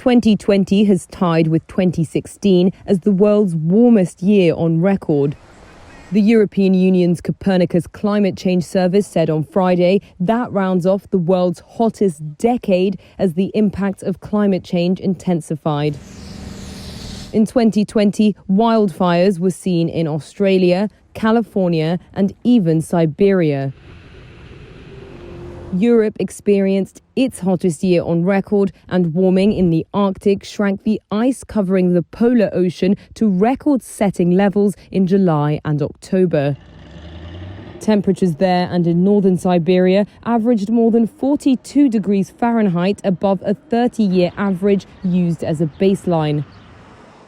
2020 has tied with 2016 as the world's warmest year on record. The European Union's Copernicus Climate Change Service said on Friday that rounds off the world's hottest decade as the impacts of climate change intensified. In 2020, wildfires were seen in Australia, California, and even Siberia. Europe experienced its hottest year on record, and warming in the Arctic shrank the ice covering the polar ocean to record-setting levels in July and October. Temperatures there and in northern Siberia averaged more than 42 degrees Fahrenheit above a 30-year average used as a baseline.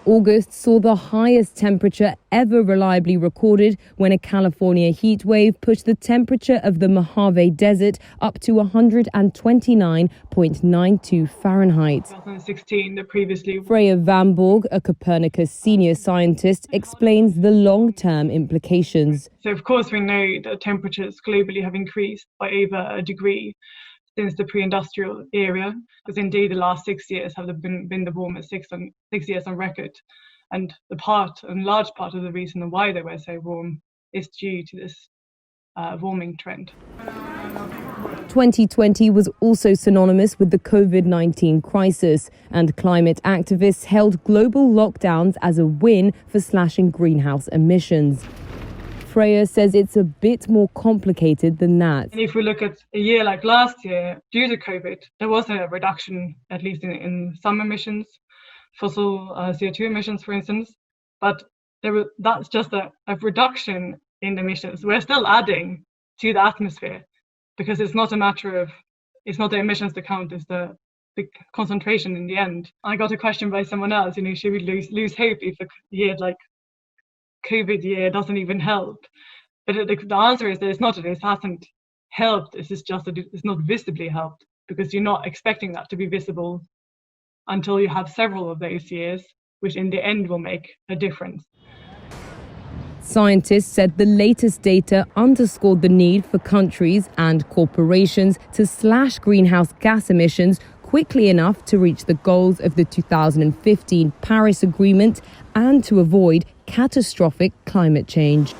August saw the highest temperature ever reliably recorded when a California heatwave pushed the temperature of the Mojave Desert up to 129.92 Fahrenheit. 2016, the previously... Freya Vanborg, a Copernicus senior scientist, explains the long-term implications. So, of course, we know that temperatures globally have increased by over a degree since the pre-industrial era, because indeed the last 6 years have been the warmest 6 years on record. And large part of the reason why they were so warm is due to this warming trend. 2020 was also synonymous with the COVID-19 crisis, and climate activists hailed global lockdowns as a win for slashing greenhouse emissions. Freya says it's a bit more complicated than that. And if we look at a year like last year, due to COVID, there was a reduction, at least in some emissions, fossil CO2 emissions, for instance. But that's just a reduction in emissions. We're still adding to the atmosphere because it's not the emissions that count, it's the concentration in the end. I got a question by someone else, should we lose hope if a year like COVID year doesn't even help? But the answer is that it hasn't helped. It's just that it's not visibly helped, because you're not expecting that to be visible until you have several of those years, which in the end will make a difference. Scientists said the latest data underscored the need for countries and corporations to slash greenhouse gas emissions quickly enough to reach the goals of the 2015 Paris Agreement and to avoid catastrophic climate change.